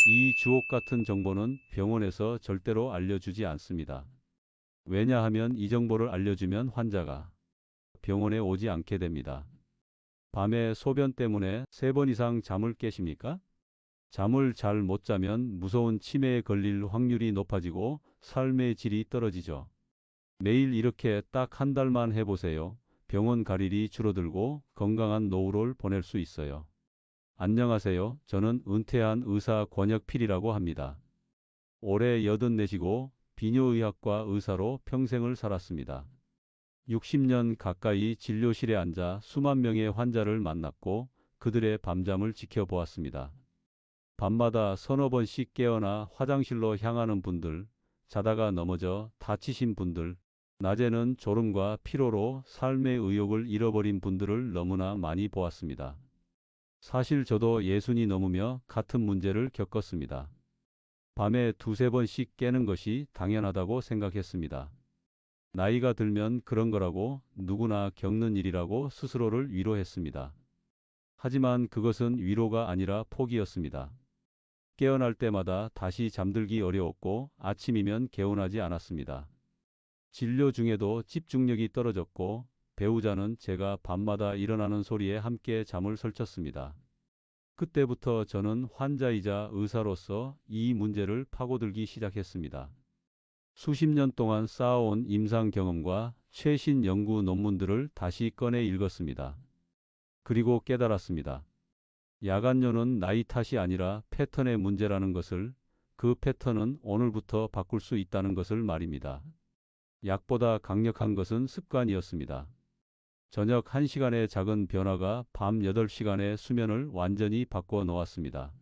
이 주옥 같은 정보는 병원에서 절대로 알려주지 않습니다. 왜냐하면 이 정보를 알려주면 환자가 병원에 오지 않게 됩니다. 밤에 소변 때문에 3번 이상 잠을 깨십니까? 잠을 잘 못 자면 무서운 치매에 걸릴 확률이 높아지고 삶의 질이 떨어지죠. 매일 이렇게 딱 한 달만 해보세요. 병원 갈 일이 줄어들고 건강한 노후를 보낼 수 있어요. 안녕하세요. 저는 은퇴한 의사 권혁필이라고 합니다. 올해 84시고 비뇨의학과 의사로 평생을 살았습니다. 60년 가까이 진료실에 앉아 수만 명의 환자를 만났고 그들의 밤잠을 지켜보았습니다. 밤마다 서너 번씩 깨어나 화장실로 향하는 분들, 자다가 넘어져 다치신 분들, 낮에는 졸음과 피로로 삶의 의욕을 잃어버린 분들을 너무나 많이 보았습니다. 사실 저도 60이 넘으며 같은 문제를 겪었습니다. 밤에 두세 번씩 깨는 것이 당연하다고 생각했습니다. 나이가 들면 그런 거라고, 누구나 겪는 일이라고 스스로를 위로했습니다. 하지만 그것은 위로가 아니라 포기였습니다. 깨어날 때마다 다시 잠들기 어려웠고 아침이면 개운하지 않았습니다. 진료 중에도 집중력이 떨어졌고 배우자는 제가 밤마다 일어나는 소리에 함께 잠을 설쳤습니다. 그때부터 저는 환자이자 의사로서 이 문제를 파고들기 시작했습니다. 수십 년 동안 쌓아온 임상 경험과 최신 연구 논문들을 다시 꺼내 읽었습니다. 그리고 깨달았습니다. 야간요는 나이 탓이 아니라 패턴의 문제라는 것을, 그 패턴은 오늘부터 바꿀 수 있다는 것을 말입니다. 약보다 강력한 것은 습관이었습니다. 저녁 1시간의 작은 변화가 밤 8시간의 수면을 완전히 바꿔 놓았습니다.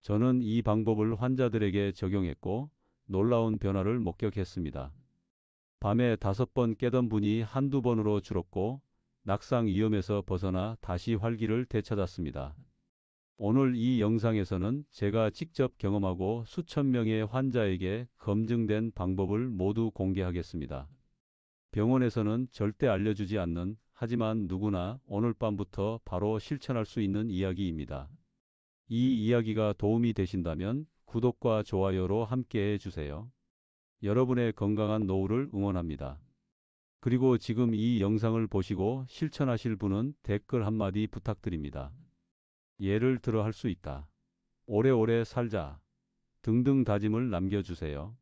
저는 이 방법을 환자들에게 적용했고 놀라운 변화를 목격했습니다. 밤에 5번 깨던 분이 한두 번으로 줄었고 낙상 위험에서 벗어나 다시 활기를 되찾았습니다. 오늘 이 영상에서는 제가 직접 경험하고 수천 명의 환자에게 검증된 방법을 모두 공개하겠습니다. 병원에서는 절대 알려주지 않는, 하지만 누구나 오늘 밤부터 바로 실천할 수 있는 이야기입니다. 이 이야기가 도움이 되신다면 구독과 좋아요로 함께 해주세요. 여러분의 건강한 노후를 응원합니다. 그리고 지금 이 영상을 보시고 실천하실 분은 댓글 한마디 부탁드립니다. 예를 들어 할 수 있다, 오래오래 살자 등등 다짐을 남겨주세요.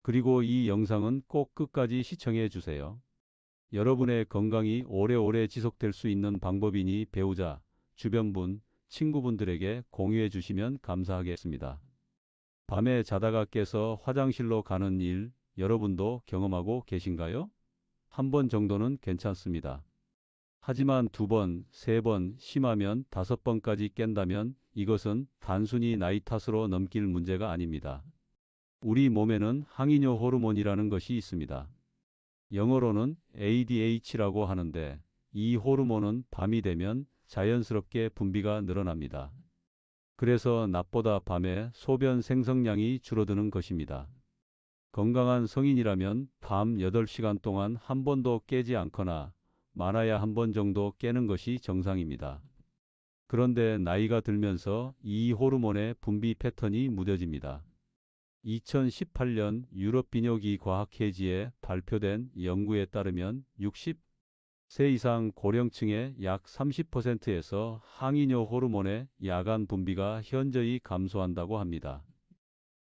그리고 이 영상은 꼭 끝까지 시청해 주세요. 여러분의 건강이 오래오래 지속될 수 있는 방법이니 배우자, 주변분, 친구분들에게 공유해 주시면 감사하겠습니다. 밤에 자다가 깨서 화장실로 가는 일, 여러분도 경험하고 계신가요? 한 번 정도는 괜찮습니다. 하지만 2번, 3번, 심하면 5번까지 깬다면 이것은 단순히 나이 탓으로 넘길 문제가 아닙니다. 우리 몸에는 항이뇨 호르몬이라는 것이 있습니다. 영어로는 ADH라고 하는데 이 호르몬은 밤이 되면 자연스럽게 분비가 늘어납니다. 그래서 낮보다 밤에 소변 생성량이 줄어드는 것입니다. 건강한 성인이라면 밤 8시간 동안 한 번도 깨지 않거나 많아야 한 번 정도 깨는 것이 정상입니다. 그런데 나이가 들면서 이 호르몬의 분비 패턴이 무뎌집니다. 2018년 유럽 비뇨기 과학회지에 발표된 연구에 따르면 60세 이상 고령층의 약 30%에서 항이뇨 호르몬의 야간 분비가 현저히 감소한다고 합니다.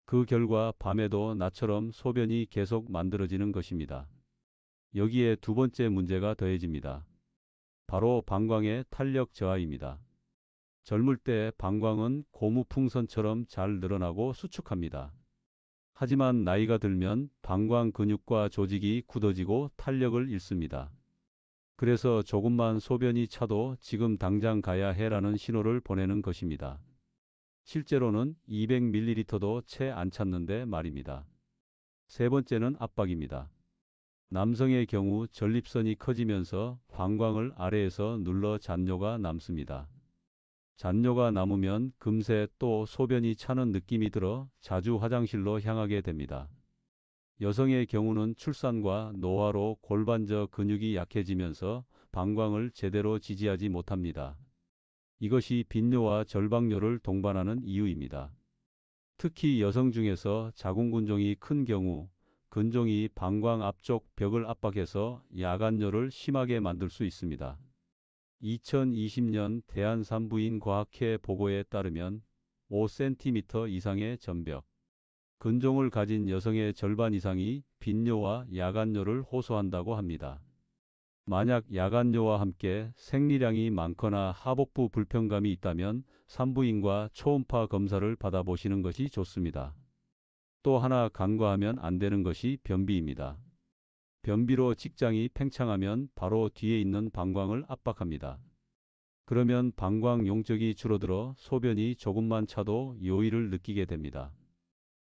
그 결과 밤에도 나처럼 소변이 계속 만들어지는 것입니다. 여기에 두 번째 문제가 더해집니다. 바로 방광의 탄력 저하입니다. 젊을 때 방광은 고무풍선처럼 잘 늘어나고 수축합니다. 하지만 나이가 들면 방광 근육과 조직이 굳어지고 탄력을 잃습니다. 그래서 조금만 소변이 차도 지금 당장 가야 해라는 신호를 보내는 것입니다. 실제로는 200ml도 채 안 찼는데 말입니다. 세 번째는 압박입니다. 남성의 경우 전립선이 커지면서 방광을 아래에서 눌러 잔뇨가 남습니다. 잔뇨가 남으면 금세 또 소변이 차는 느낌이 들어 자주 화장실로 향하게 됩니다. 여성의 경우는 출산과 노화로 골반저 근육이 약해지면서 방광을 제대로 지지하지 못합니다. 이것이 빈뇨와 절박뇨를 동반하는 이유입니다. 특히 여성 중에서 자궁근종이 큰 경우 근종이 방광 앞쪽 벽을 압박해서 야간뇨를 심하게 만들 수 있습니다. 2020년 대한산부인과학회 보고에 따르면 5cm 이상의 전벽, 근종을 가진 여성의 절반 이상이 빈뇨와 야간뇨를 호소한다고 합니다. 만약 야간뇨와 함께 생리량이 많거나 하복부 불편감이 있다면 산부인과 초음파 검사를 받아보시는 것이 좋습니다. 또 하나 간과하면 안 되는 것이 변비입니다. 변비로 직장이 팽창하면 바로 뒤에 있는 방광을 압박합니다. 그러면 방광 용적이 줄어들어 소변이 조금만 차도 요의를 느끼게 됩니다.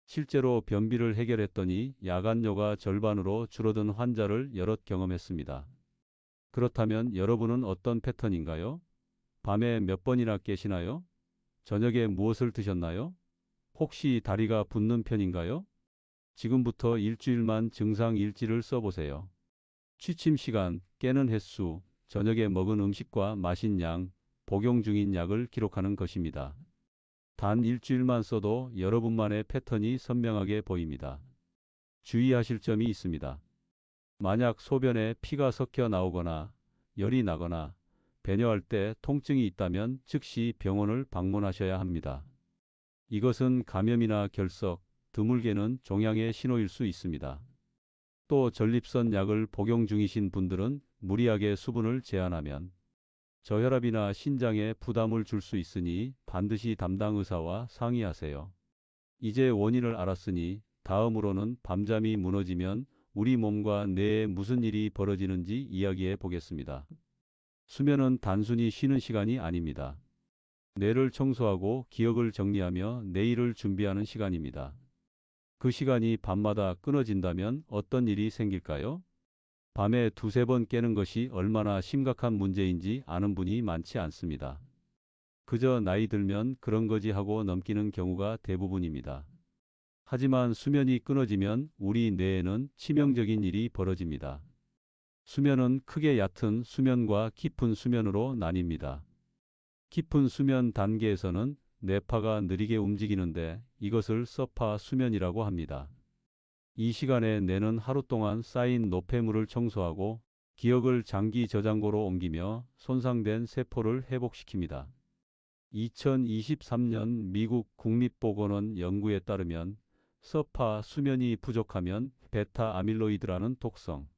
실제로 변비를 해결했더니 야간뇨가 절반으로 줄어든 환자를 여럿 경험했습니다. 그렇다면 여러분은 어떤 패턴인가요? 밤에 몇 번이나 깨시나요? 저녁에 무엇을 드셨나요? 혹시 다리가 붓는 편인가요? 지금부터 일주일만 증상 일지를 써보세요. 취침 시간, 깨는 횟수, 저녁에 먹은 음식과 마신 양, 복용 중인 약을 기록하는 것입니다. 단 일주일만 써도 여러분만의 패턴이 선명하게 보입니다. 주의하실 점이 있습니다. 만약 소변에 피가 섞여 나오거나 열이 나거나 배뇨할 때 통증이 있다면 즉시 병원을 방문하셔야 합니다. 이것은 감염이나 결석, 드물게는 종양의 신호일 수 있습니다. 또 전립선 약을 복용 중이신 분들은 무리하게 수분을 제한하면 저혈압이나 신장에 부담을 줄 수 있으니 반드시 담당 의사와 상의하세요. 이제 원인을 알았으니 다음으로는 밤잠이 무너지면 우리 몸과 뇌에 무슨 일이 벌어지는지 이야기해 보겠습니다. 수면은 단순히 쉬는 시간이 아닙니다. 뇌를 청소하고 기억을 정리하며 내일을 준비하는 시간입니다. 그 시간이 밤마다 끊어진다면 어떤 일이 생길까요? 밤에 두세 번 깨는 것이 얼마나 심각한 문제인지 아는 분이 많지 않습니다. 그저 나이 들면 그런 거지 하고 넘기는 경우가 대부분입니다. 하지만 수면이 끊어지면 우리 뇌에는 치명적인 일이 벌어집니다. 수면은 크게 얕은 수면과 깊은 수면으로 나뉩니다. 깊은 수면 단계에서는 뇌파가 느리게 움직이는데 이것을 서파 수면이라고 합니다. 이 시간에 뇌는 하루 동안 쌓인 노폐물을 청소하고 기억을 장기 저장고로 옮기며 손상된 세포를 회복시킵니다. 2023년 미국 국립보건원 연구에 따르면 서파 수면이 부족하면 베타 아밀로이드라는 독성,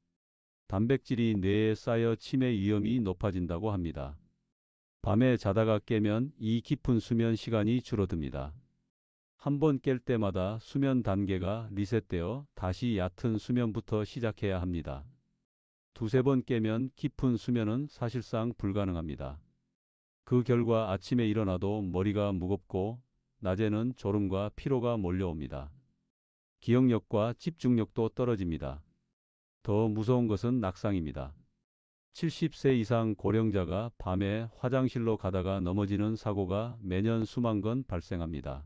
단백질이 뇌에 쌓여 치매 위험이 높아진다고 합니다. 밤에 자다가 깨면 이 깊은 수면 시간이 줄어듭니다. 한 번 깰 때마다 수면 단계가 리셋되어 다시 얕은 수면부터 시작해야 합니다. 두세 번 깨면 깊은 수면은 사실상 불가능합니다. 그 결과 아침에 일어나도 머리가 무겁고 낮에는 졸음과 피로가 몰려옵니다. 기억력과 집중력도 떨어집니다. 더 무서운 것은 낙상입니다. 70세 이상 고령자가 밤에 화장실로 가다가 넘어지는 사고가 매년 수만 건 발생합니다.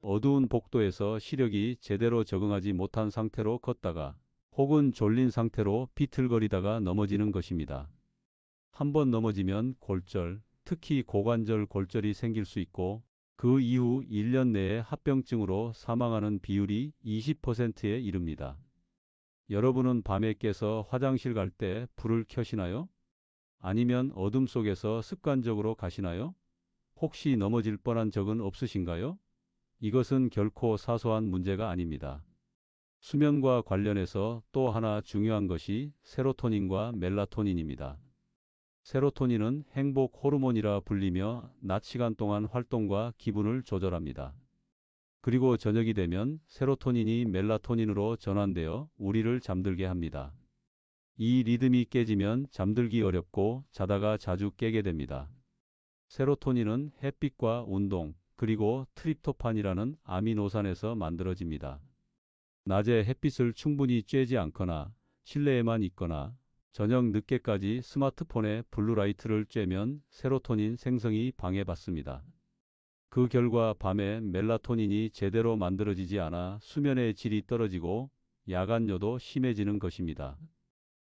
어두운 복도에서 시력이 제대로 적응하지 못한 상태로 걷다가 혹은 졸린 상태로 비틀거리다가 넘어지는 것입니다. 한 번 넘어지면 골절, 특히 고관절 골절이 생길 수 있고 그 이후 1년 내에 합병증으로 사망하는 비율이 20%에 이릅니다. 여러분은 밤에 깨서 화장실 갈 때 불을 켜시나요? 아니면 어둠 속에서 습관적으로 가시나요? 혹시 넘어질 뻔한 적은 없으신가요? 이것은 결코 사소한 문제가 아닙니다. 수면과 관련해서 또 하나 중요한 것이 세로토닌과 멜라토닌입니다. 세로토닌은 행복 호르몬이라 불리며 낮 시간 동안 활동과 기분을 조절합니다. 그리고 저녁이 되면 세로토닌이 멜라토닌으로 전환되어 우리를 잠들게 합니다. 이 리듬이 깨지면 잠들기 어렵고 자다가 자주 깨게 됩니다. 세로토닌은 햇빛과 운동, 그리고 트립토판이라는 아미노산에서 만들어집니다. 낮에 햇빛을 충분히 쬐지 않거나 실내에만 있거나 저녁 늦게까지 스마트폰에 블루라이트를 쬐면 세로토닌 생성이 방해받습니다. 그 결과 밤에 멜라토닌이 제대로 만들어지지 않아 수면의 질이 떨어지고 야간뇨도 심해지는 것입니다.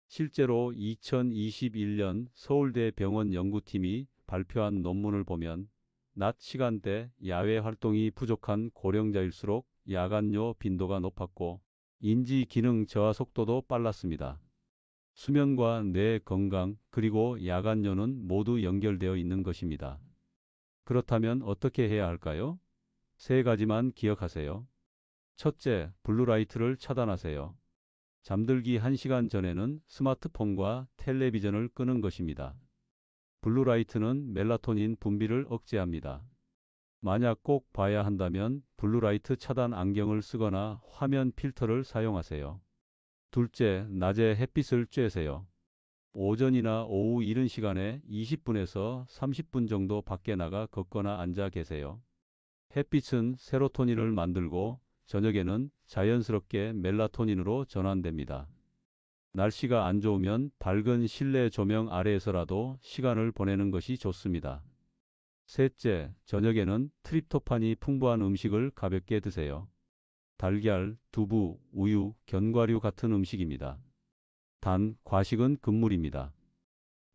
실제로 2021년 서울대 병원 연구팀이 발표한 논문을 보면 낮 시간대 야외 활동이 부족한 고령자일수록 야간뇨 빈도가 높았고 인지 기능 저하 속도도 빨랐습니다. 수면과 뇌 건강 그리고 야간뇨는 모두 연결되어 있는 것입니다. 그렇다면 어떻게 해야 할까요? 세 가지만 기억하세요. 첫째, 블루라이트를 차단하세요. 잠들기 1시간 전에는 스마트폰과 텔레비전을 끄는 것입니다. 블루라이트는 멜라토닌 분비를 억제합니다. 만약 꼭 봐야 한다면 블루라이트 차단 안경을 쓰거나 화면 필터를 사용하세요. 둘째, 낮에 햇빛을 쬐세요. 오전이나 오후 이른 시간에 20분에서 30분 정도 밖에 나가 걷거나 앉아 계세요. 햇빛은 세로토닌을 만들고 저녁에는 자연스럽게 멜라토닌으로 전환됩니다. 날씨가 안 좋으면 밝은 실내 조명 아래에서라도 시간을 보내는 것이 좋습니다. 셋째, 저녁에는 트립토판이 풍부한 음식을 가볍게 드세요. 달걀, 두부, 우유, 견과류 같은 음식입니다. 단, 과식은 금물입니다.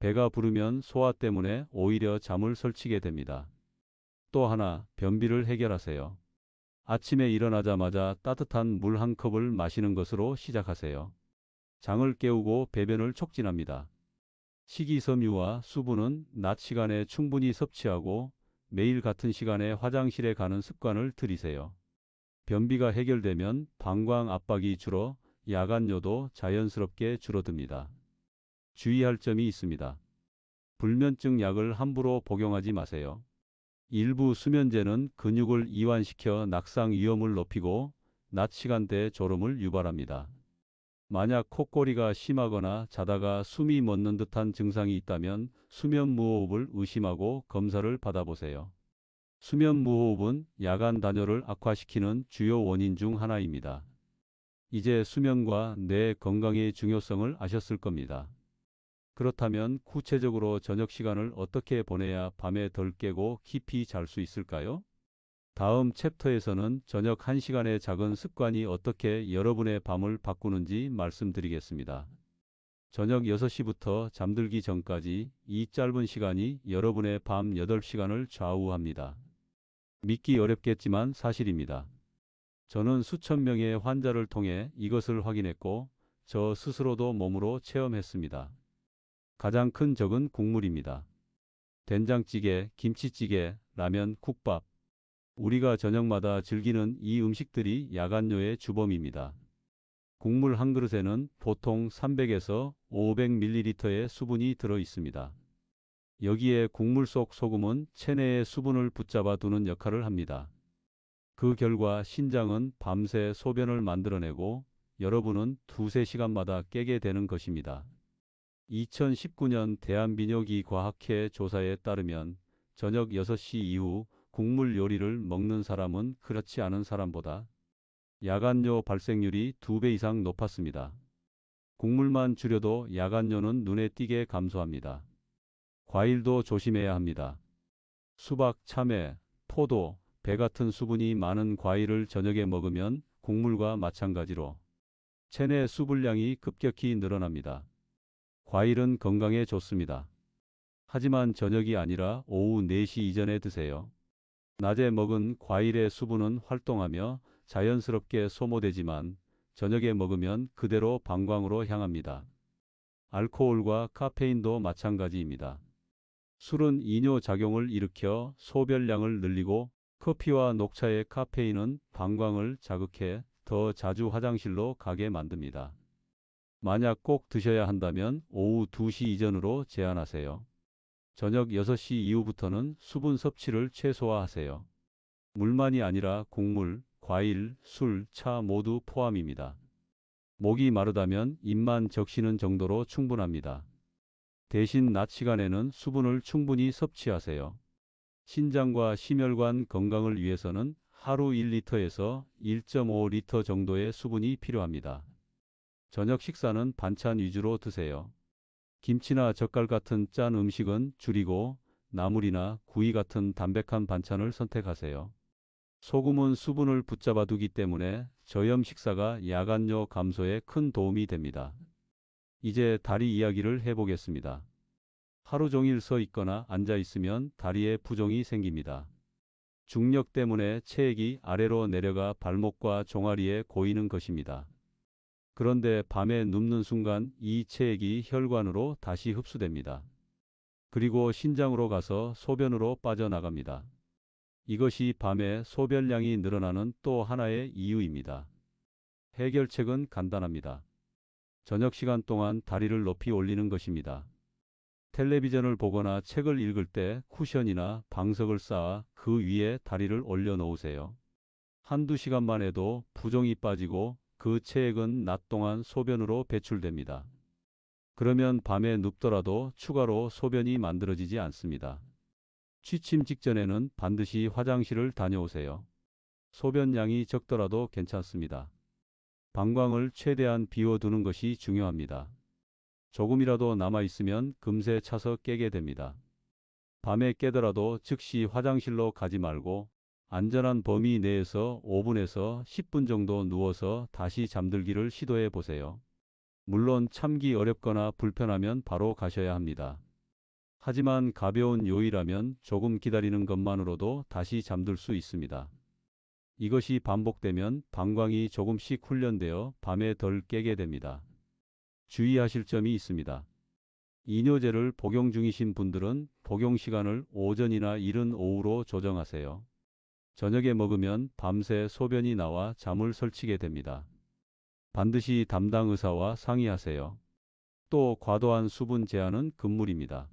배가 부르면 소화 때문에 오히려 잠을 설치게 됩니다. 또 하나, 변비를 해결하세요. 아침에 일어나자마자 따뜻한 물 한 컵을 마시는 것으로 시작하세요. 장을 깨우고 배변을 촉진합니다. 식이섬유와 수분은 낮 시간에 충분히 섭취하고 매일 같은 시간에 화장실에 가는 습관을 들이세요. 변비가 해결되면 방광 압박이 줄어 야간뇨도 자연스럽게 줄어듭니다. 주의할 점이 있습니다. 불면증 약을 함부로 복용하지 마세요. 일부 수면제는 근육을 이완시켜 낙상 위험을 높이고 낮 시간대에 졸음을 유발합니다. 만약 콧고리가 심하거나 자다가 숨이 멎는 듯한 증상이 있다면 수면무호흡을 의심하고 검사를 받아보세요. 수면무호흡은 야간 단뇨를 악화시키는 주요 원인 중 하나입니다. 이제 수면과 뇌 건강의 중요성을 아셨을 겁니다. 그렇다면 구체적으로 저녁 시간을 어떻게 보내야 밤에 덜 깨고 깊이 잘 수 있을까요? 다음 챕터에서는 저녁 1시간의 작은 습관이 어떻게 여러분의 밤을 바꾸는지 말씀드리겠습니다. 저녁 6시부터 잠들기 전까지 이 짧은 시간이 여러분의 밤 8시간을 좌우합니다. 믿기 어렵겠지만 사실입니다. 저는 수천 명의 환자를 통해 이것을 확인했고 저 스스로도 몸으로 체험했습니다. 가장 큰 적은 국물입니다. 된장찌개, 김치찌개, 라면, 국밥. 우리가 저녁마다 즐기는 이 음식들이 야간뇨의 주범입니다. 국물 한 그릇에는 보통 300에서 500ml의 수분이 들어 있습니다. 여기에 국물 속 소금은 체내의 수분을 붙잡아 두는 역할을 합니다. 그 결과 신장은 밤새 소변을 만들어내고 여러분은 두세 시간마다 깨게 되는 것입니다. 2019년 대한비뇨기 과학회 조사에 따르면 저녁 6시 이후 국물 요리를 먹는 사람은 그렇지 않은 사람보다 야간뇨 발생률이 2배 이상 높았습니다. 국물만 줄여도 야간뇨는 눈에 띄게 감소합니다. 과일도 조심해야 합니다. 수박, 참외, 포도, 배 같은 수분이 많은 과일을 저녁에 먹으면 국물과 마찬가지로 체내 수분량이 급격히 늘어납니다. 과일은 건강에 좋습니다. 하지만 저녁이 아니라 오후 4시 이전에 드세요. 낮에 먹은 과일의 수분은 활동하며 자연스럽게 소모되지만 저녁에 먹으면 그대로 방광으로 향합니다. 알코올과 카페인도 마찬가지입니다. 술은 이뇨 작용을 일으켜 소변량을 늘리고 커피와 녹차의 카페인은 방광을 자극해 더 자주 화장실로 가게 만듭니다. 만약 꼭 드셔야 한다면 오후 2시 이전으로 제한하세요. 저녁 6시 이후부터는 수분 섭취를 최소화하세요. 물만이 아니라 곡물, 과일, 술, 차 모두 포함입니다. 목이 마르다면 입만 적시는 정도로 충분합니다. 대신 낮 시간에는 수분을 충분히 섭취하세요. 신장과 심혈관 건강을 위해서는 하루 1리터에서 1.5리터 정도의 수분이 필요합니다. 저녁 식사는 반찬 위주로 드세요. 김치나 젓갈 같은 짠 음식은 줄이고 나물이나 구이 같은 담백한 반찬을 선택하세요. 소금은 수분을 붙잡아 두기 때문에 저염 식사가 야간뇨 감소에 큰 도움이 됩니다. 이제 다리 이야기를 해보겠습니다. 하루 종일 서 있거나 앉아 있으면 다리에 부종이 생깁니다. 중력 때문에 체액이 아래로 내려가 발목과 종아리에 고이는 것입니다. 그런데 밤에 눕는 순간 이 체액이 혈관으로 다시 흡수됩니다. 그리고 신장으로 가서 소변으로 빠져나갑니다. 이것이 밤에 소변량이 늘어나는 또 하나의 이유입니다. 해결책은 간단합니다. 저녁 시간 동안 다리를 높이 올리는 것입니다. 텔레비전을 보거나 책을 읽을 때 쿠션이나 방석을 쌓아 그 위에 다리를 올려 놓으세요. 한두 시간만 해도 부종이 빠지고 그 체액은 낮 동안 소변으로 배출됩니다. 그러면 밤에 눕더라도 추가로 소변이 만들어지지 않습니다. 취침 직전에는 반드시 화장실을 다녀오세요. 소변량이 적더라도 괜찮습니다. 방광을 최대한 비워두는 것이 중요합니다. 조금이라도 남아있으면 금세 차서 깨게 됩니다. 밤에 깨더라도 즉시 화장실로 가지 말고 안전한 범위 내에서 5분에서 10분 정도 누워서 다시 잠들기를 시도해 보세요. 물론 참기 어렵거나 불편하면 바로 가셔야 합니다. 하지만 가벼운 요일이라면 조금 기다리는 것만으로도 다시 잠들 수 있습니다. 이것이 반복되면 방광이 조금씩 훈련되어 밤에 덜 깨게 됩니다. 주의하실 점이 있습니다. 이뇨제를 복용 중이신 분들은 복용 시간을 오전이나 이른 오후로 조정하세요. 저녁에 먹으면 밤새 소변이 나와 잠을 설치게 됩니다. 반드시 담당 의사와 상의하세요. 또 과도한 수분 제한은 금물입니다.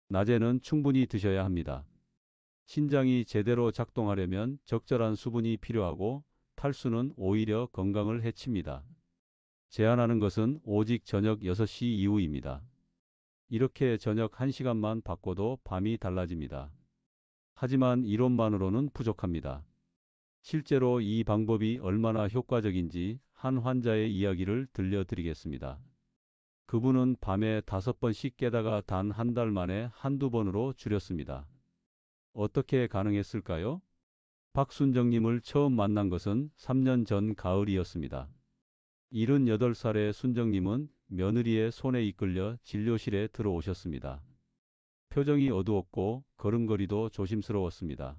낮에는 충분히 드셔야 합니다. 신장이 제대로 작동하려면 적절한 수분이 필요하고 탈수는 오히려 건강을 해칩니다. 제한하는 것은 오직 저녁 6시 이후입니다. 이렇게 저녁 1시간만 바꿔도 밤이 달라집니다. 하지만 이론만으로는 부족합니다. 실제로 이 방법이 얼마나 효과적인지 한 환자의 이야기를 들려드리겠습니다. 그분은 밤에 5번씩 깨다가 단 한 달 만에 한두 번으로 줄였습니다. 어떻게 가능했을까요? 박순정님을 처음 만난 것은 3년 전 가을이었습니다. 78살의 순정님은 며느리의 손에 이끌려 진료실에 들어오셨습니다. 표정이 어두웠고 걸음걸이도 조심스러웠습니다.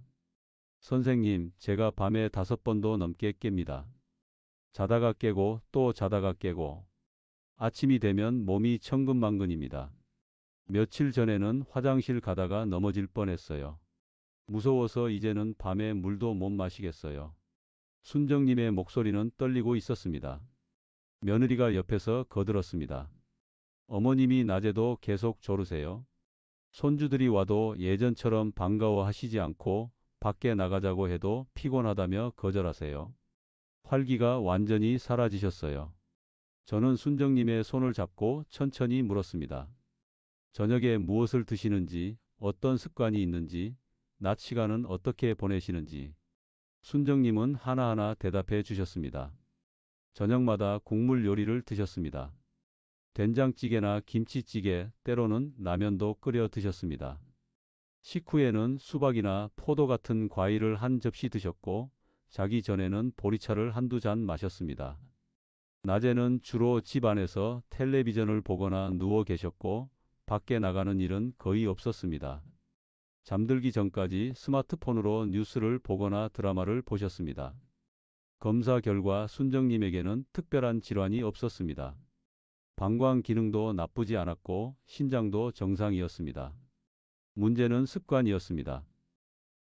선생님, 제가 밤에 5번도 넘게 깹니다. 자다가 깨고 또 자다가 깨고 아침이 되면 몸이 천근만근입니다. 며칠 전에는 화장실 가다가 넘어질 뻔했어요. 무서워서 이제는 밤에 물도 못 마시겠어요. 순정님의 목소리는 떨리고 있었습니다. 며느리가 옆에서 거들었습니다. 어머님이 낮에도 계속 졸으세요? 손주들이 와도 예전처럼 반가워하시지 않고 밖에 나가자고 해도 피곤하다며 거절하세요. 활기가 완전히 사라지셨어요. 저는 순정님의 손을 잡고 천천히 물었습니다. 저녁에 무엇을 드시는지, 어떤 습관이 있는지, 낮 시간은 어떻게 보내시는지. 순정님은 하나하나 대답해 주셨습니다. 저녁마다 국물 요리를 드셨습니다. 된장찌개나 김치찌개, 때로는 라면도 끓여 드셨습니다. 식후에는 수박이나 포도 같은 과일을 한 접시 드셨고, 자기 전에는 보리차를 한두 잔 마셨습니다. 낮에는 주로 집 안에서 텔레비전을 보거나 누워 계셨고, 밖에 나가는 일은 거의 없었습니다. 잠들기 전까지 스마트폰으로 뉴스를 보거나 드라마를 보셨습니다. 검사 결과 순정님에게는 특별한 질환이 없었습니다. 방광 기능도 나쁘지 않았고 신장도 정상이었습니다. 문제는 습관이었습니다.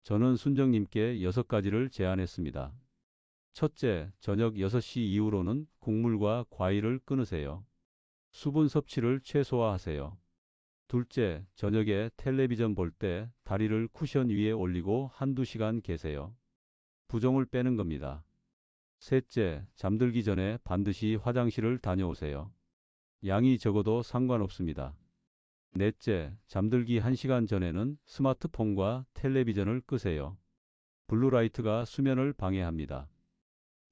저는 순정님께 6가지를 제안했습니다. 첫째, 저녁 6시 이후로는 국물과 과일을 끊으세요. 수분 섭취를 최소화하세요. 둘째, 저녁에 텔레비전 볼 때 다리를 쿠션 위에 올리고 한두 시간 계세요. 부종을 빼는 겁니다. 셋째, 잠들기 전에 반드시 화장실을 다녀오세요. 양이 적어도 상관없습니다. 넷째, 잠들기 1시간 전에는 스마트폰과 텔레비전을 끄세요. 블루라이트가 수면을 방해합니다.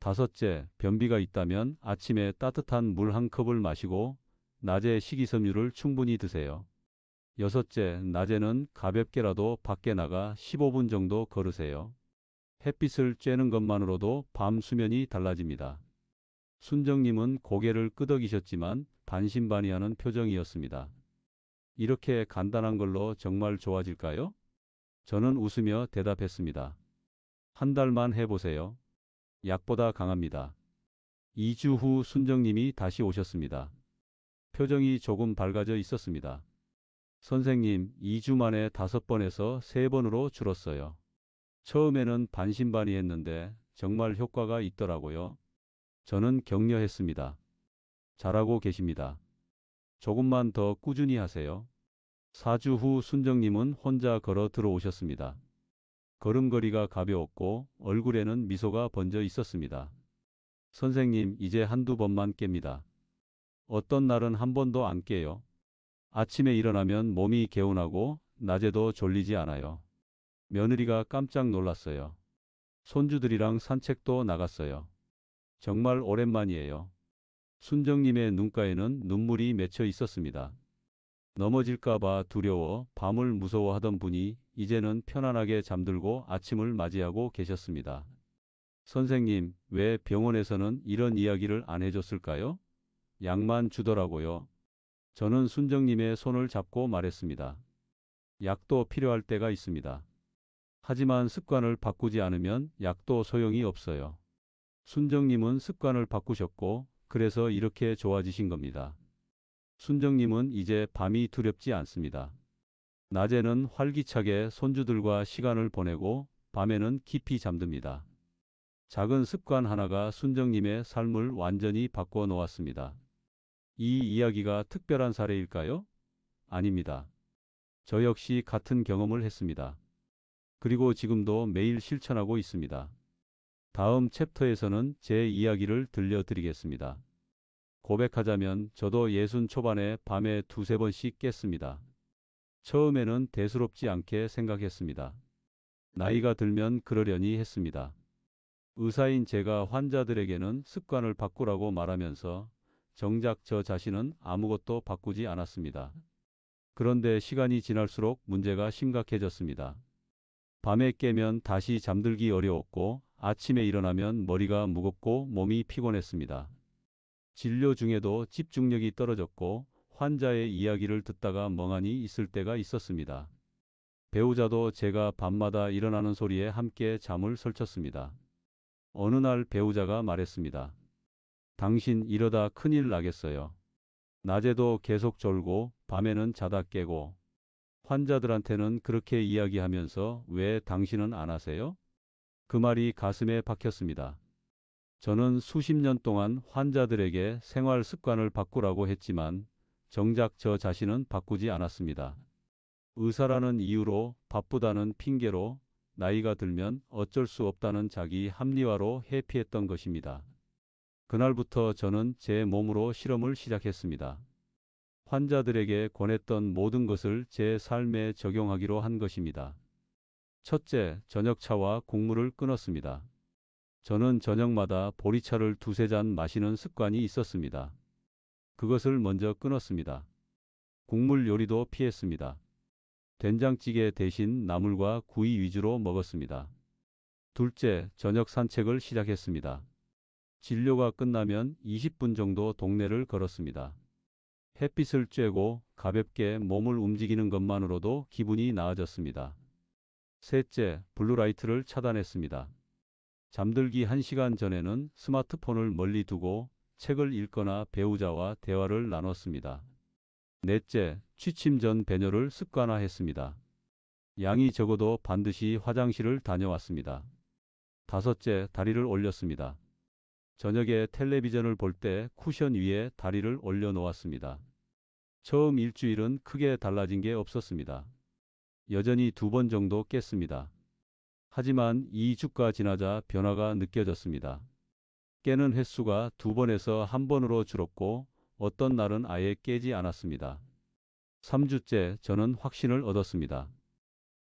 다섯째, 변비가 있다면 아침에 따뜻한 물 한 컵을 마시고 낮에 식이섬유를 충분히 드세요. 여섯째, 낮에는 가볍게라도 밖에 나가 15분 정도 걸으세요. 햇빛을 쬐는 것만으로도 밤 수면이 달라집니다. 순정님은 고개를 끄덕이셨지만 반신반의하는 표정이었습니다. 이렇게 간단한 걸로 정말 좋아질까요? 저는 웃으며 대답했습니다. 한 달만 해보세요. 약보다 강합니다. 2주 후 순정님이 다시 오셨습니다. 표정이 조금 밝아져 있었습니다. 선생님, 2주 만에 5번에서 3번으로 줄었어요. 처음에는 반신반의했는데 정말 효과가 있더라고요. 저는 격려했습니다. 잘하고 계십니다. 조금만 더 꾸준히 하세요. 4주 후 순정님은 혼자 걸어 들어오셨습니다. 걸음걸이가 가벼웠고 얼굴에는 미소가 번져 있었습니다. 선생님, 이제 한두 번만 깹니다. 어떤 날은 한 번도 안 깨요. 아침에 일어나면 몸이 개운하고 낮에도 졸리지 않아요. 며느리가 깜짝 놀랐어요. 손주들이랑 산책도 나갔어요. 정말 오랜만이에요. 순정님의 눈가에는 눈물이 맺혀 있었습니다. 넘어질까봐 두려워 밤을 무서워하던 분이 이제는 편안하게 잠들고 아침을 맞이하고 계셨습니다. 선생님, 왜 병원에서는 이런 이야기를 안 해줬을까요? 약만 주더라고요. 저는 순정님의 손을 잡고 말했습니다. 약도 필요할 때가 있습니다. 하지만 습관을 바꾸지 않으면 약도 소용이 없어요. 순정님은 습관을 바꾸셨고, 그래서 이렇게 좋아지신 겁니다. 순정님은 이제 밤이 두렵지 않습니다. 낮에는 활기차게 손주들과 시간을 보내고, 밤에는 깊이 잠듭니다. 작은 습관 하나가 순정님의 삶을 완전히 바꿔 놓았습니다. 이 이야기가 특별한 사례일까요? 아닙니다. 저 역시 같은 경험을 했습니다. 그리고 지금도 매일 실천하고 있습니다. 다음 챕터에서는 제 이야기를 들려드리겠습니다. 고백하자면 저도 60 초반에 밤에 두세 번씩 깼습니다. 처음에는 대수롭지 않게 생각했습니다. 나이가 들면 그러려니 했습니다. 의사인 제가 환자들에게는 습관을 바꾸라고 말하면서 정작 저 자신은 아무것도 바꾸지 않았습니다. 그런데 시간이 지날수록 문제가 심각해졌습니다. 밤에 깨면 다시 잠들기 어려웠고 아침에 일어나면 머리가 무겁고 몸이 피곤했습니다. 진료 중에도 집중력이 떨어졌고 환자의 이야기를 듣다가 멍하니 있을 때가 있었습니다. 배우자도 제가 밤마다 일어나는 소리에 함께 잠을 설쳤습니다. 어느 날 배우자가 말했습니다. 당신 이러다 큰일 나겠어요. 낮에도 계속 졸고 밤에는 자다 깨고 환자들한테는 그렇게 이야기하면서 왜 당신은 안 하세요? 그 말이 가슴에 박혔습니다. 저는 수십 년 동안 환자들에게 생활 습관을 바꾸라고 했지만 정작 저 자신은 바꾸지 않았습니다. 의사라는 이유로, 바쁘다는 핑계로, 나이가 들면 어쩔 수 없다는 자기 합리화로 회피했던 것입니다. 그날부터 저는 제 몸으로 실험을 시작했습니다. 환자들에게 권했던 모든 것을 제 삶에 적용하기로 한 것입니다. 첫째, 저녁차와 국물을 끊었습니다. 저는 저녁마다 보리차를 두세 잔 마시는 습관이 있었습니다. 그것을 먼저 끊었습니다. 국물 요리도 피했습니다. 된장찌개 대신 나물과 구이 위주로 먹었습니다. 둘째, 저녁 산책을 시작했습니다. 진료가 끝나면 20분 정도 동네를 걸었습니다. 햇빛을 쬐고 가볍게 몸을 움직이는 것만으로도 기분이 나아졌습니다. 셋째, 블루라이트를 차단했습니다. 잠들기 1시간 전에는 스마트폰을 멀리 두고 책을 읽거나 배우자와 대화를 나눴습니다. 넷째, 취침 전 배뇨를 습관화했습니다. 양이 적어도 반드시 화장실을 다녀왔습니다. 다섯째, 다리를 올렸습니다. 저녁에 텔레비전을 볼 때 쿠션 위에 다리를 올려놓았습니다. 처음 일주일은 크게 달라진 게 없었습니다. 여전히 2번 정도 깼습니다. 하지만 2주가 지나자 변화가 느껴졌습니다. 깨는 횟수가 2번에서 1번으로 줄었고 어떤 날은 아예 깨지 않았습니다. 3주째 저는 확신을 얻었습니다.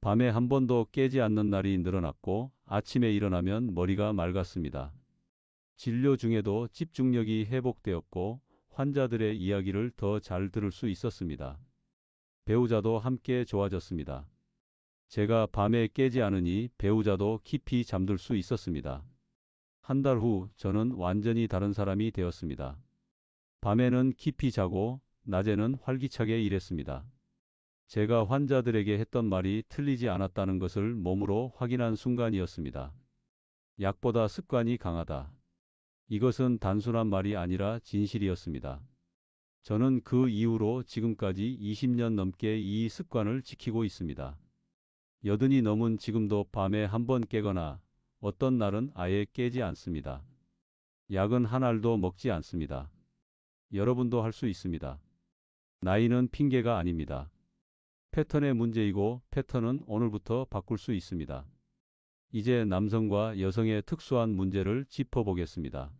밤에 한 번도 깨지 않는 날이 늘어났고 아침에 일어나면 머리가 맑았습니다. 진료 중에도 집중력이 회복되었고 환자들의 이야기를 더 잘 들을 수 있었습니다. 배우자도 함께 좋아졌습니다. 제가 밤에 깨지 않으니 배우자도 깊이 잠들 수 있었습니다. 한 달 후 저는 완전히 다른 사람이 되었습니다. 밤에는 깊이 자고 낮에는 활기차게 일했습니다. 제가 환자들에게 했던 말이 틀리지 않았다는 것을 몸으로 확인한 순간이었습니다. 약보다 습관이 강하다. 이것은 단순한 말이 아니라 진실이었습니다. 저는 그 이후로 지금까지 20년 넘게 이 습관을 지키고 있습니다. 여든이 넘은 지금도 밤에 한 번 깨거나 어떤 날은 아예 깨지 않습니다. 약은 한 알도 먹지 않습니다. 여러분도 할 수 있습니다. 나이는 핑계가 아닙니다. 패턴의 문제이고 패턴은 오늘부터 바꿀 수 있습니다. 이제 남성과 여성의 특수한 문제를 짚어보겠습니다.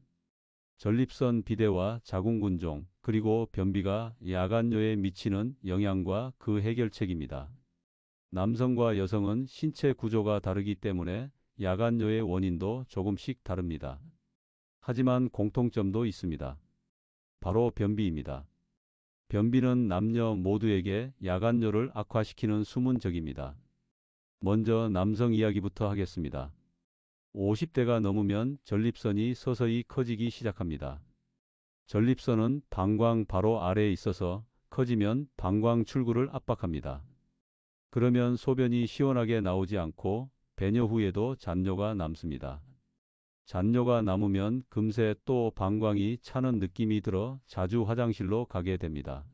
전립선 비대와 자궁근종 그리고 변비가 야간뇨에 미치는 영향과 그 해결책입니다. 남성과 여성은 신체 구조가 다르기 때문에 야간뇨의 원인도 조금씩 다릅니다. 하지만 공통점도 있습니다. 바로 변비입니다. 변비는 남녀 모두에게 야간뇨를 악화시키는 숨은 적입니다. 먼저 남성 이야기부터 하겠습니다. 50대가 넘으면 전립선이 서서히 커지기 시작합니다. 전립선은 방광 바로 아래에 있어서 커지면 방광 출구를 압박합니다. 그러면 소변이 시원하게 나오지 않고 배뇨 후에도 잔뇨가 남습니다. 잔뇨가 남으면 금세 또 방광이 차는 느낌이 들어 자주 화장실로 가게 됩니다.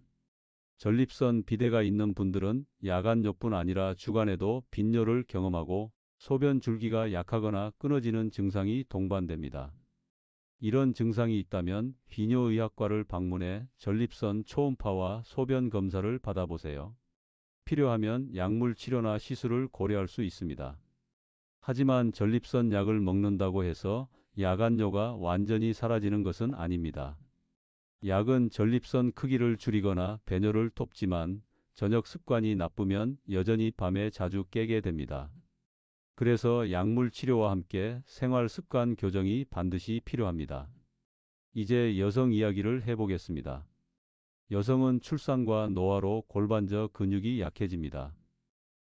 전립선 비대가 있는 분들은 야간뇨뿐 아니라 주간에도 빈뇨를 경험하고 소변 줄기가 약하거나 끊어지는 증상이 동반됩니다. 이런 증상이 있다면 비뇨의학과를 방문해 전립선 초음파와 소변 검사를 받아보세요. 필요하면 약물 치료나 시술을 고려할 수 있습니다. 하지만 전립선 약을 먹는다고 해서 야간뇨가 완전히 사라지는 것은 아닙니다. 약은 전립선 크기를 줄이거나 배뇨를 돕지만 저녁 습관이 나쁘면 여전히 밤에 자주 깨게 됩니다. 그래서 약물 치료와 함께 생활 습관 교정이 반드시 필요합니다. 이제 여성 이야기를 해보겠습니다. 여성은 출산과 노화로 골반저 근육이 약해집니다.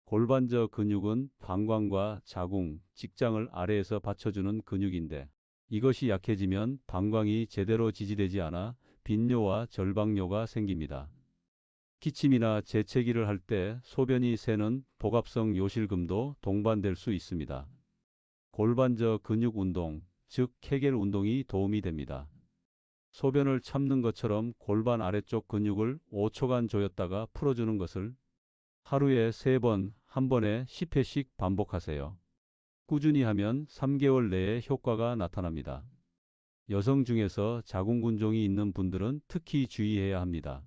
골반저 근육은 방광과 자궁, 직장을 아래에서 받쳐주는 근육인데 이것이 약해지면 방광이 제대로 지지되지 않아 빈뇨와 절박뇨가 생깁니다. 기침이나 재채기를 할 때 소변이 새는 복압성 요실금도 동반될 수 있습니다. 골반저 근육 운동, 즉 케겔 운동이 도움이 됩니다. 소변을 참는 것처럼 골반 아래쪽 근육을 5초간 조였다가 풀어주는 것을 하루에 3번, 한 번에 10회씩 반복하세요. 꾸준히 하면 3개월 내에 효과가 나타납니다. 여성 중에서 자궁근종이 있는 분들은 특히 주의해야 합니다.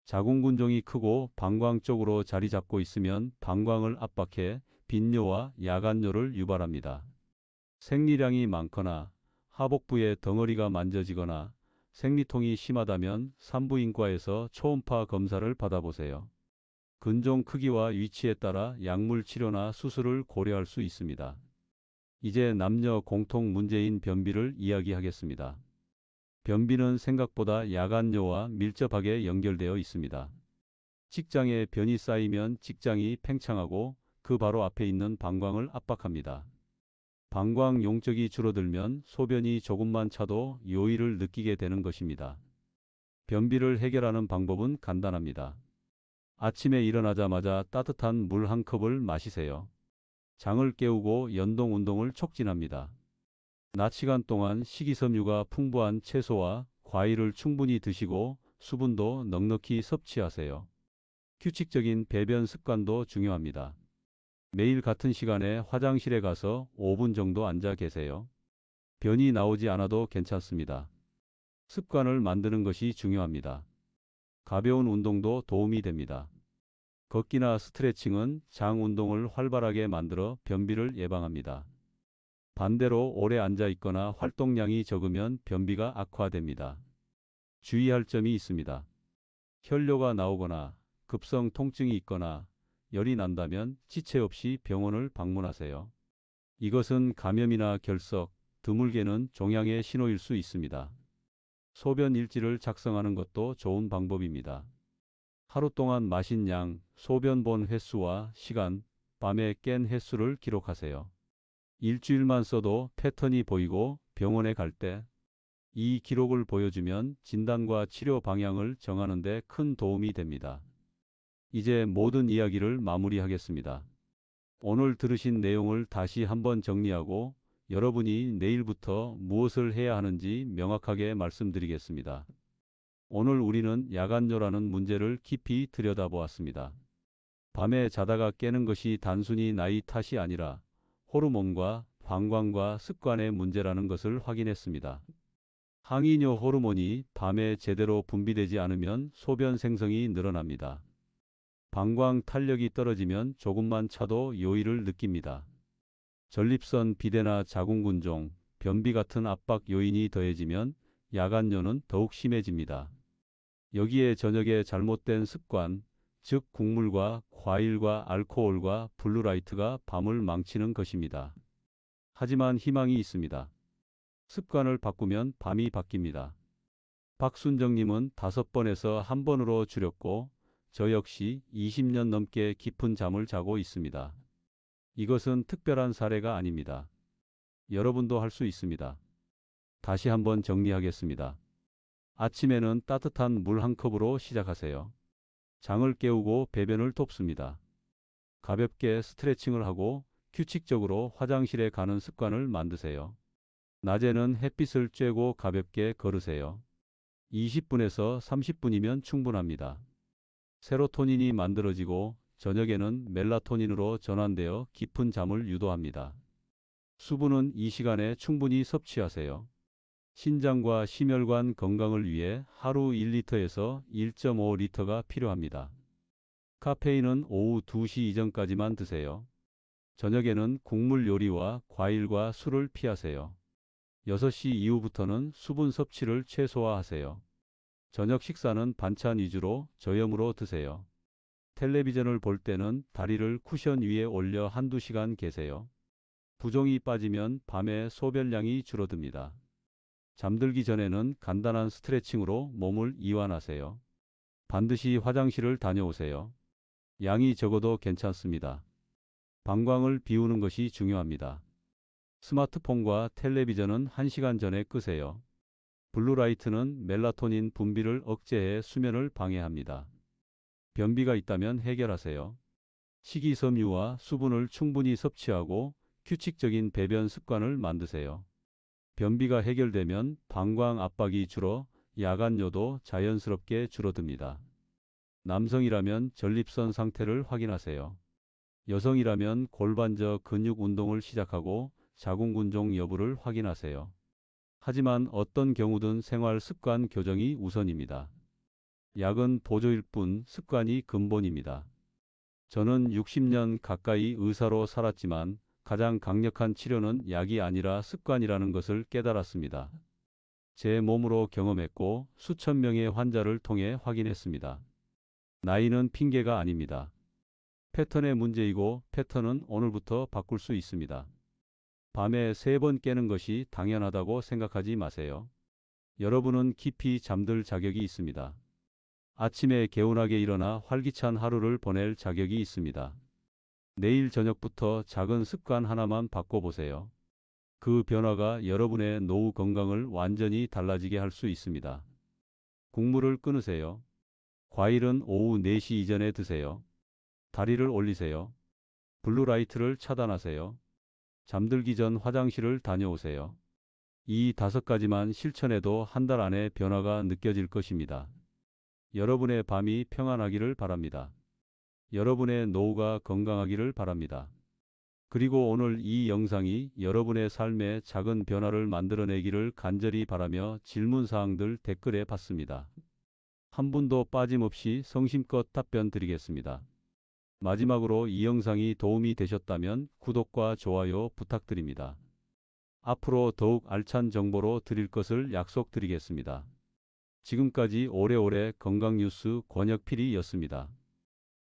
자궁근종이 크고 방광 쪽으로 자리 잡고 있으면 방광을 압박해 빈뇨와 야간뇨를 유발합니다. 생리량이 많거나 하복부에 덩어리가 만져지거나 생리통이 심하다면 산부인과에서 초음파 검사를 받아보세요. 근종 크기와 위치에 따라 약물 치료나 수술을 고려할 수 있습니다. 이제 남녀 공통 문제인 변비를 이야기하겠습니다. 변비는 생각보다 야간뇨와 밀접하게 연결되어 있습니다. 직장에 변이 쌓이면 직장이 팽창하고 그 바로 앞에 있는 방광을 압박합니다. 방광 용적이 줄어들면 소변이 조금만 차도 요일을 느끼게 되는 것입니다. 변비를 해결하는 방법은 간단합니다. 아침에 일어나자마자 따뜻한 물 한 컵을 마시세요. 장을 깨우고 연동 운동을 촉진합니다. 낮 시간 동안 식이섬유가 풍부한 채소와 과일을 충분히 드시고 수분도 넉넉히 섭취하세요. 규칙적인 배변 습관도 중요합니다. 매일 같은 시간에 화장실에 가서 5분 정도 앉아 계세요. 변이 나오지 않아도 괜찮습니다. 습관을 만드는 것이 중요합니다. 가벼운 운동도 도움이 됩니다. 걷기나 스트레칭은 장 운동을 활발하게 만들어 변비를 예방합니다. 반대로 오래 앉아 있거나 활동량이 적으면 변비가 악화됩니다. 주의할 점이 있습니다. 혈뇨가 나오거나 급성 통증이 있거나 열이 난다면 지체 없이 병원을 방문하세요. 이것은 감염이나 결석, 드물게는 종양의 신호일 수 있습니다. 소변 일지를 작성하는 것도 좋은 방법입니다. 하루 동안 마신 양, 소변 본 횟수와 시간, 밤에 깬 횟수를 기록하세요. 일주일만 써도 패턴이 보이고 병원에 갈 때 이 기록을 보여주면 진단과 치료 방향을 정하는 데 큰 도움이 됩니다. 이제 모든 이야기를 마무리하겠습니다. 오늘 들으신 내용을 다시 한번 정리하고 여러분이 내일부터 무엇을 해야 하는지 명확하게 말씀드리겠습니다. 오늘 우리는 야간뇨라는 문제를 깊이 들여다보았습니다. 밤에 자다가 깨는 것이 단순히 나이 탓이 아니라 호르몬과 방광과 습관의 문제라는 것을 확인했습니다. 항이뇨 호르몬이 밤에 제대로 분비되지 않으면 소변 생성이 늘어납니다. 방광 탄력이 떨어지면 조금만 차도 요일을 느낍니다. 전립선 비대나 자궁근종, 변비 같은 압박 요인이 더해지면 야간뇨는 더욱 심해집니다. 여기에 저녁에 잘못된 습관, 즉 국물과 과일과 알코올과 블루라이트가 밤을 망치는 것입니다. 하지만 희망이 있습니다. 습관을 바꾸면 밤이 바뀝니다. 박순정님은 5번에서 1번으로 줄였고 저 역시 20년 넘게 깊은 잠을 자고 있습니다. 이것은 특별한 사례가 아닙니다. 여러분도 할 수 있습니다. 다시 한번 정리하겠습니다. 아침에는 따뜻한 물 한 컵으로 시작하세요. 장을 깨우고 배변을 돕습니다. 가볍게 스트레칭을 하고 규칙적으로 화장실에 가는 습관을 만드세요. 낮에는 햇빛을 쬐고 가볍게 걸으세요. 20분에서 30분이면 충분합니다. 세로토닌이 만들어지고 저녁에는 멜라토닌으로 전환되어 깊은 잠을 유도합니다. 수분은 이 시간에 충분히 섭취하세요. 신장과 심혈관 건강을 위해 하루 1리터에서 1.5리터가 필요합니다. 카페인은 오후 2시 이전까지만 드세요. 저녁에는 국물 요리와 과일과 술을 피하세요. 6시 이후부터는 수분 섭취를 최소화하세요. 저녁 식사는 반찬 위주로 저염으로 드세요. 텔레비전을 볼 때는 다리를 쿠션 위에 올려 한두 시간 계세요. 부종이 빠지면 밤에 소변량이 줄어듭니다. 잠들기 전에는 간단한 스트레칭으로 몸을 이완하세요. 반드시 화장실을 다녀오세요. 양이 적어도 괜찮습니다. 방광을 비우는 것이 중요합니다. 스마트폰과 텔레비전은 1시간 전에 끄세요. 블루라이트는 멜라토닌 분비를 억제해 수면을 방해합니다. 변비가 있다면 해결하세요. 식이섬유와 수분을 충분히 섭취하고 규칙적인 배변 습관을 만드세요. 변비가 해결되면 방광 압박이 줄어 야간뇨도 자연스럽게 줄어듭니다. 남성이라면 전립선 상태를 확인하세요. 여성이라면 골반저 근육 운동을 시작하고 자궁근종 여부를 확인하세요. 하지만 어떤 경우든 생활 습관 교정이 우선입니다. 약은 보조일 뿐 습관이 근본입니다. 저는 60년 가까이 의사로 살았지만 가장 강력한 치료는 약이 아니라 습관이라는 것을 깨달았습니다. 제 몸으로 경험했고 수천 명의 환자를 통해 확인했습니다. 나이는 핑계가 아닙니다. 패턴의 문제이고 패턴은 오늘부터 바꿀 수 있습니다. 밤에 3번 깨는 것이 당연하다고 생각하지 마세요. 여러분은 깊이 잠들 자격이 있습니다. 아침에 개운하게 일어나 활기찬 하루를 보낼 자격이 있습니다. 내일 저녁부터 작은 습관 하나만 바꿔보세요. 그 변화가 여러분의 노후 건강을 완전히 달라지게 할 수 있습니다. 국물을 끊으세요. 과일은 오후 4시 이전에 드세요. 다리를 올리세요. 블루라이트를 차단하세요. 잠들기 전 화장실을 다녀오세요. 이 5가지만 실천해도 한 달 안에 변화가 느껴질 것입니다. 여러분의 밤이 평안하기를 바랍니다. 여러분의 노후가 건강하기를 바랍니다. 그리고 오늘 이 영상이 여러분의 삶에 작은 변화를 만들어내기를 간절히 바라며 질문사항들 댓글에 받습니다. 한 분도 빠짐없이 성심껏 답변 드리겠습니다. 마지막으로 이 영상이 도움이 되셨다면 구독과 좋아요 부탁드립니다. 앞으로 더욱 알찬 정보로 드릴 것을 약속드리겠습니다. 지금까지 오래오래 건강뉴스 권혁필이었습니다.